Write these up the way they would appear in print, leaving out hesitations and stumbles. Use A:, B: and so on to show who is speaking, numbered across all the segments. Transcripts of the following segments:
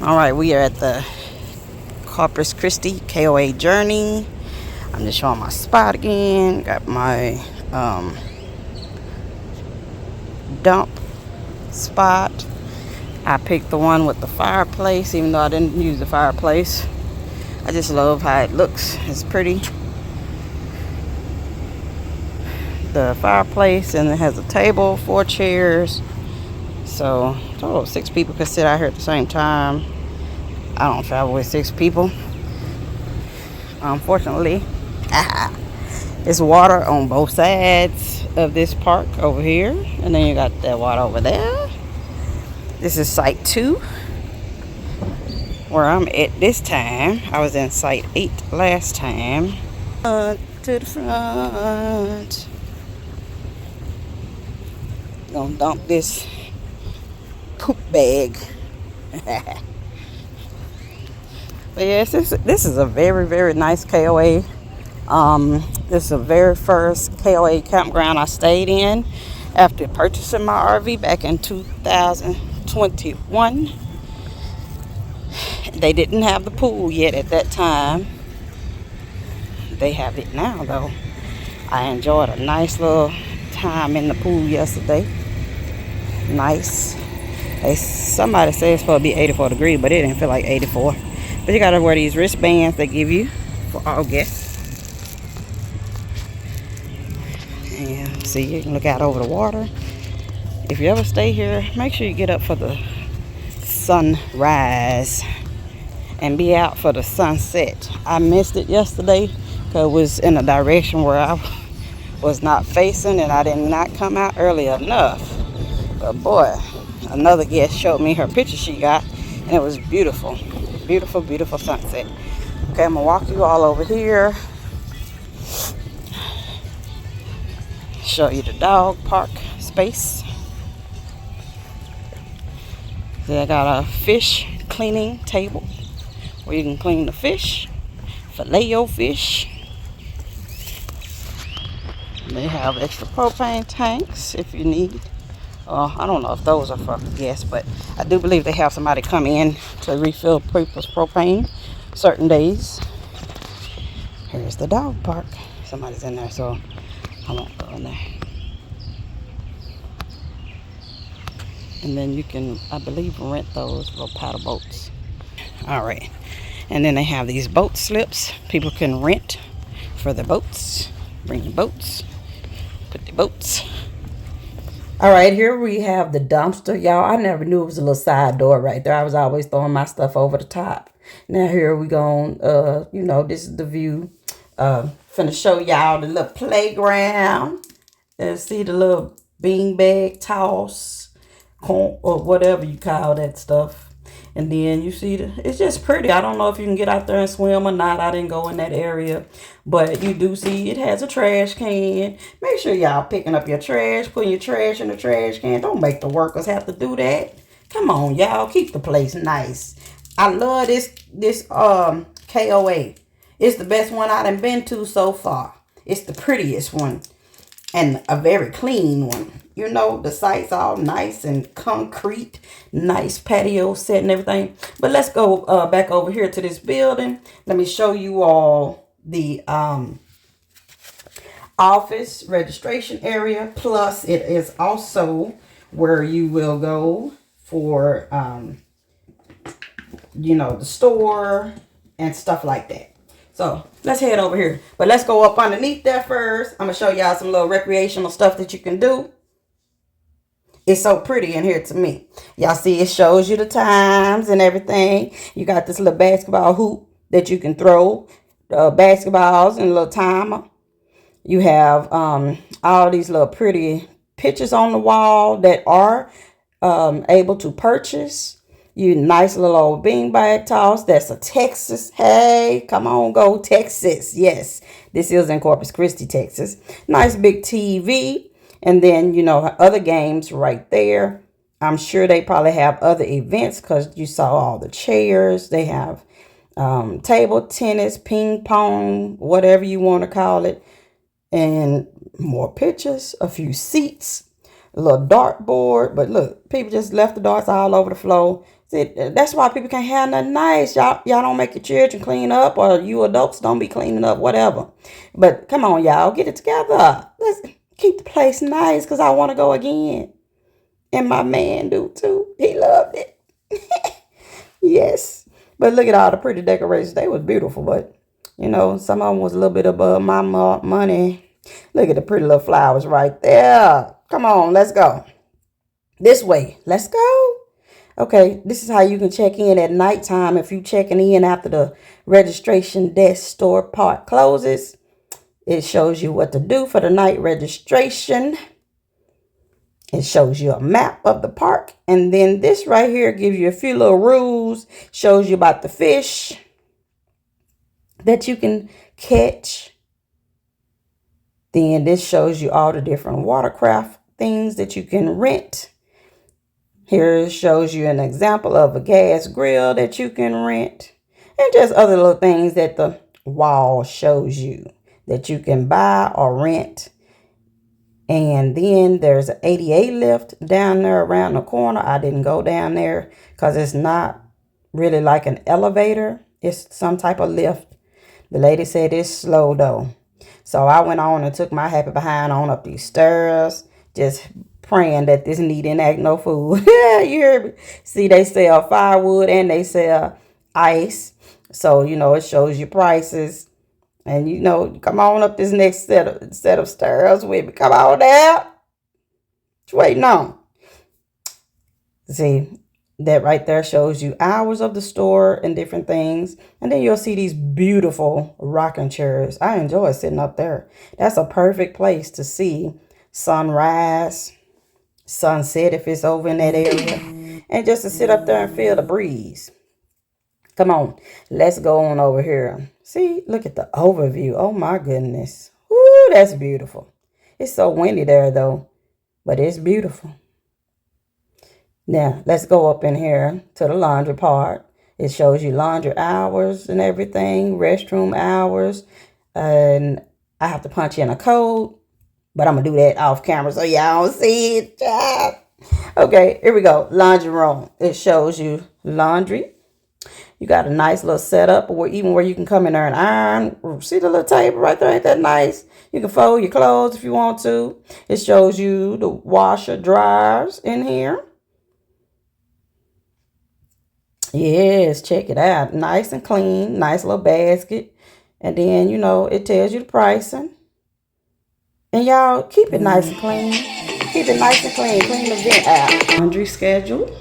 A: All right, we are at the Corpus Christi KOA journey. I'm just showing my spot again. Got my dump spot. I picked the one with the fireplace, even though I didn't use the fireplace. I just love how it looks. It's pretty. The fireplace, and it has a table, 4 chairs. So, total of 6 people could sit out here at the same time. I don't travel with 6 people. Unfortunately, it's water on both sides of this park over here. And then you got that water over there. This is site 2, where I'm at this time. I was in site 8 last time. To the front. Gonna dump this poop bag. But yes, this is a very, very nice KOA. This is the very first KOA campground I stayed in after purchasing my RV back in 2021. They didn't have the pool yet at that time. They have it now though. I enjoyed a nice little time in the pool yesterday. Nice. Somebody said it's supposed to be 84 degrees, but it didn't feel like 84. But you gotta wear these wristbands they give you for all guests. And see, you can look out over the water. If you ever stay here, make sure you get up for the sunrise and be out for the sunset. I missed it yesterday because it was in a direction where I was not facing, and I did not come out early enough. But boy, another guest showed me her picture she got, and it was beautiful. Beautiful, beautiful sunset. Okay, I'm gonna walk you all over here. Show you the dog park space. See, I got a fish cleaning table where you can clean the fish, fillet your fish. They have extra propane tanks if you need. I don't know if those are for guests, but I do believe they have somebody come in to refill people's propane certain days. Here's the dog park. Somebody's in there, so I won't go in there. And then you can, I believe, rent those little paddle boats. All right. And then they have these boat slips people can rent for the boats. Bring the boats. Put the boats. All right, here we have the dumpster. Y'all, I never knew it was a little side door right there. I was always throwing my stuff over the top. Now here we go. This is the view. Finna show y'all the little playground. See the little beanbag toss, corn, or whatever you call that stuff. And then you see it's just pretty. I don't know if you can get out there and swim or not. I didn't go in that area. But you do see it has a trash can. Make sure y'all picking up your trash, putting your trash in the trash can. Don't make the workers have to do that. Come on, y'all. Keep the place nice. I love this KOA. It's the best one I done been to so far. It's the prettiest one. And a very clean one. You know, the site's all nice and concrete. Nice patio set and everything. But let's go back over here to this building. Let me show you all the office registration area. Plus, it is also where you will go for, the store and stuff like that. So let's head over here. But let's go up underneath there first. I'm going to show y'all some little recreational stuff that you can do. It's so pretty in here to me. Y'all see it shows you the times and everything. You got this little basketball hoop that you can throw basketballs and a little timer. You have all these little pretty pictures on the wall that are able to purchase. You nice little old beanbag toss. That's a Texas. Hey, come on, go Texas. Yes, this is in Corpus Christi, Texas. Nice big TV. And then, other games right there. I'm sure they probably have other events because you saw all the chairs. They have table tennis, ping pong, whatever you want to call it. And more pictures, a few seats, a little dartboard. But look, people just left the darts all over the floor. See, that's why people can't have nothing nice. Y'all don't make your children clean up, or you adults don't be cleaning up, whatever. But come on, y'all, get it together. Let's keep the place nice, because I want to go again. And my man do too. He loved it. Yes. But look at all the pretty decorations. They was beautiful, but you know, some of them was a little bit above my money. Look at the pretty little flowers right there. Come on, let's go. This way. Let's go. Okay, this is how you can check in at nighttime if you checking in after the registration desk store part closes. It shows you what to do for the night registration. It shows you a map of the park. And then this right here gives you a few little rules. Shows you about the fish that you can catch. Then this shows you all the different watercraft things that you can rent. Here it shows you an example of a gas grill that you can rent. And just other little things that the wall shows you that you can buy or rent. And then there's an 88 lift down there around the corner. I didn't go down there because it's not really like an elevator. It's some type of lift. The lady said it's slow though. So I went on and took my happy behind on up these stairs, just praying that this knee didn't act no fool. You heard me? See, they sell firewood and they sell ice. So, you know, it shows you prices. And, you know, come on up this next set of stairs with me. Come on down. What you waiting on? See, that right there shows you hours of the store and different things. And then you'll see these beautiful rocking chairs. I enjoy sitting up there. That's a perfect place to see sunrise, sunset if it's over in that area. And just to sit up there and feel the breeze. Come on, let's go on over here. See, look at the overview. Oh my goodness. Woo, that's beautiful. It's so windy there though, but it's beautiful. Now, let's go up in here to the laundry part. It shows you laundry hours and everything, restroom hours. And I have to punch in a code, but I'm going to do that off camera so y'all don't see it. Okay, here we go. Laundry room. It shows you laundry. You got a nice little setup where you can come in there and iron. See the little table right there? Ain't that nice? You can fold your clothes if you want to. It shows you the washer dryers in here. Yes, check it out. Nice and clean. Nice little basket. And then, you know, it tells you the pricing. And y'all, keep it nice and clean. Keep it nice and clean. Clean the vent out. Laundry schedule.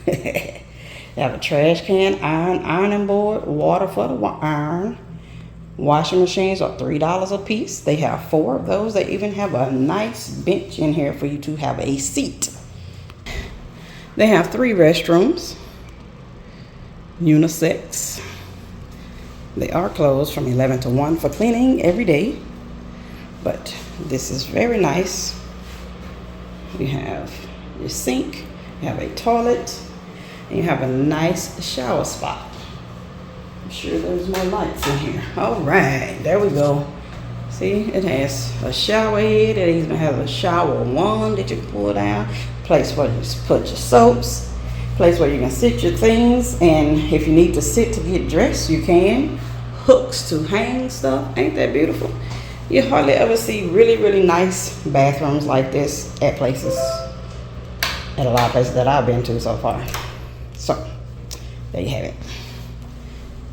A: They have a trash can, ironing board, water for the iron. Washing machines are $3 a piece. They have 4 of those. They even have a nice bench in here for you to have a seat. They have 3 restrooms. Unisex. They are closed from 11 to 1 for cleaning every day. But this is very nice. You have your sink. You have a toilet. And you have a nice shower spot. I'm sure there's more lights in here. All right, there we go. See, it has a shower head. It even has a shower wand that you can pull down. Place where you put your soaps. Place where you can sit your things. And if you need to sit to get dressed, you can. Hooks to hang stuff. Ain't that beautiful? You hardly ever see really, really nice bathrooms like this at places. At a lot of places that I've been to so far. So, there you have it.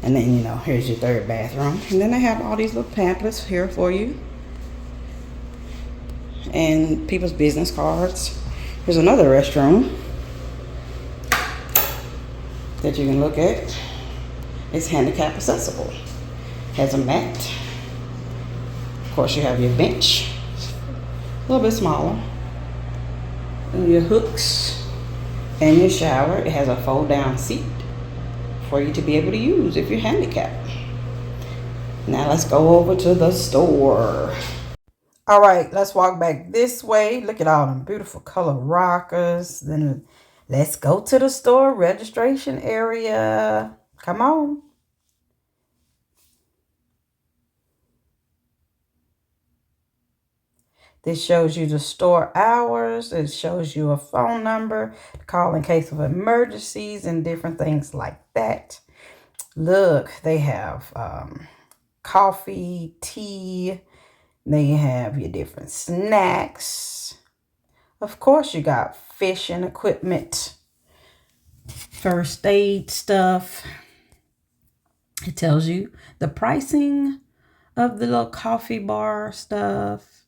A: And then, you know, here's your 3rd bathroom. And then they have all these little pamphlets here for you. And people's business cards. Here's another restroom that you can look at. It's handicap accessible. Has a mat. Of course, you have your bench. A little bit smaller. And your hooks. And your shower. It has a fold down seat for you to be able to use if you're handicapped. Now let's go over to the store. All right, let's walk back this way. Look at all them beautiful color rockers. Then let's go to the store registration area. Come on. This shows you the store hours. It shows you a phone number to call in case of emergencies and different things like that. Look, they have coffee, tea. They have your different snacks. Of course, you got fishing equipment, first aid stuff. It tells you the pricing of the little coffee bar stuff.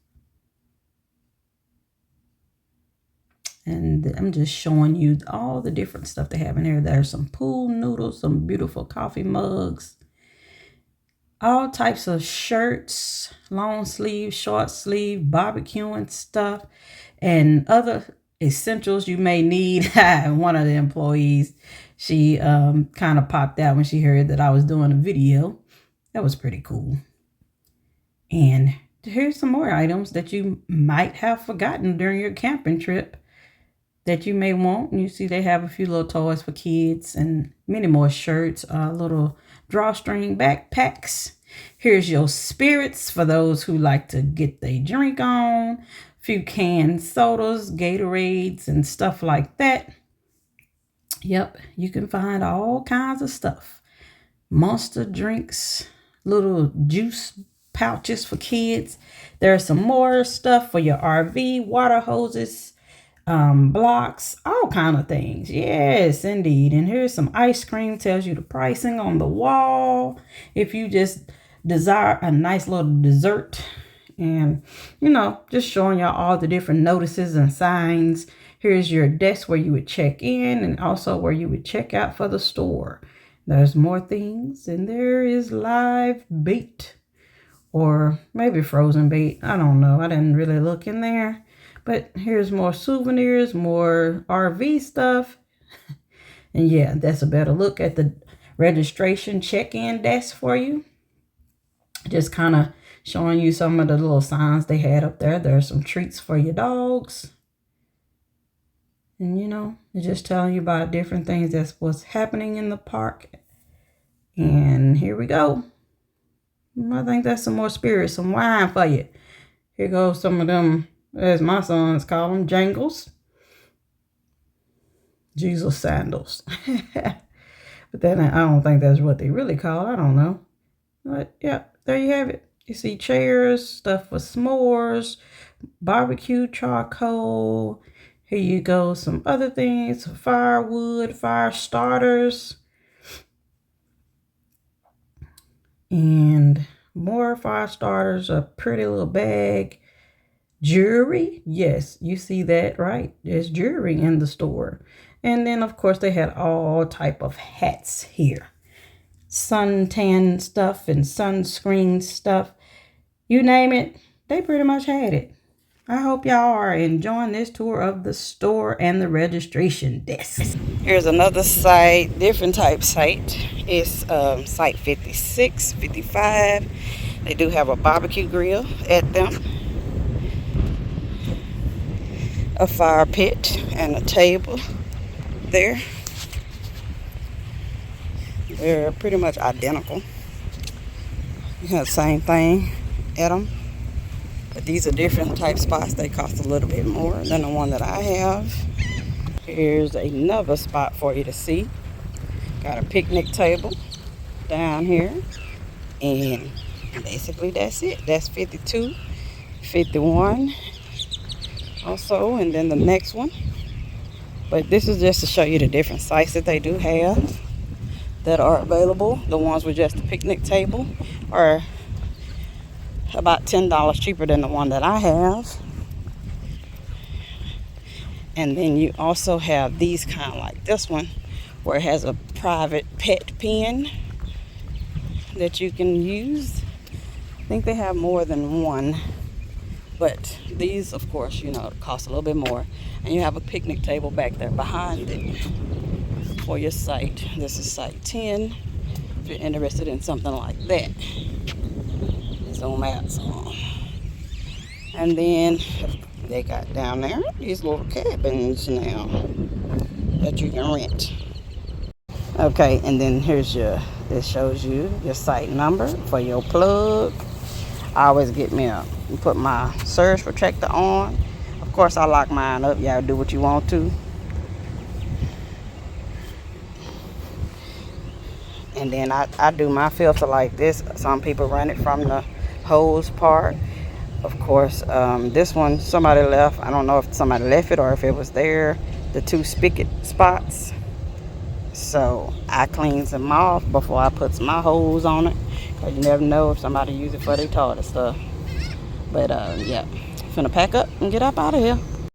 A: And I'm just showing you all the different stuff they have in here. There's some pool noodles, some beautiful coffee mugs, all types of shirts, long sleeve, short sleeve, barbecuing stuff, and other essentials you may need. One of the employees, she kind of popped out when she heard that I was doing a video. That was pretty cool. And here's some more items that you might have forgotten during your camping trip that you may want. You see they have a few little toys for kids and many more shirts, little drawstring backpacks. Here's your spirits for those who like to get their drink on. A few canned sodas, Gatorades, and stuff like that. Yep, you can find all kinds of stuff. Monster drinks, little juice pouches for kids. There's some more stuff for your RV, water hoses, blocks, all kind of things. Yes, indeed. And here's some ice cream. Tells you the pricing on the wall if you just desire a nice little dessert. And just showing y'all all the different notices and signs. Here's your desk where you would check in and also where you would check out for the store. There's more things, and there is live bait or maybe frozen bait. I don't know, I didn't really look in there. But here's more souvenirs, more RV stuff. And yeah, that's a better look at the registration check-in desk for you. Just kind of showing you some of the little signs they had up there. There's some treats for your dogs. And it's just telling you about different things that's what's happening in the park. And here we go. I think that's some more spirits, some wine for you. Here goes some of them, as my sons call them, jangles. Jesus sandals. But then I don't think that's what they really call it. I don't know. But yeah, there you have it. You see chairs, stuff for s'mores, barbecue charcoal. Here you go, some other things, firewood, fire starters. And more fire starters, a pretty little bag. Jewelry, yes, you see that, right? There's jewelry in the store. And then, of course, they had all type of hats here. Suntan stuff and sunscreen stuff. You name it, they pretty much had it. I hope y'all are enjoying this tour of the store and the registration desk. Here's another site, different type site. It's site 56, 55. They do have a barbecue grill at them, a fire pit, and a table there. They're pretty much identical. You have the same thing at them. But these are different type spots. They cost a little bit more than the one that I have. Here's another spot for you to see. Got a picnic table down here. And basically that's it. That's 52, 51 also. And then the next one. But this is just to show you the different sites that they do have that are available. The ones with just the picnic table are about $10 cheaper than the one that I have. And then you also have these kind of like this one, where it has a private pet pen that you can use. I think they have more than one, but these, of course, cost a little bit more. And you have a picnic table back there behind it for your site. This is site 10 if you're interested in something like that. Zoom out some. And then they got down there these little cabins now that you can rent. Okay, and then here's this shows you your site number for your plug. I always get me a, put my surge protector on. Of course, I lock mine up. Y'all do what you want to. And then I do my filter like this. Some people run it from the hose part. Of course, this one somebody left. I don't know if somebody left it or if it was there. The 2 spigot spots. So I cleans them off before I put my hose on it. Cause you never know if somebody use it for their toilet stuff. But yeah, finna pack up and get up out of here.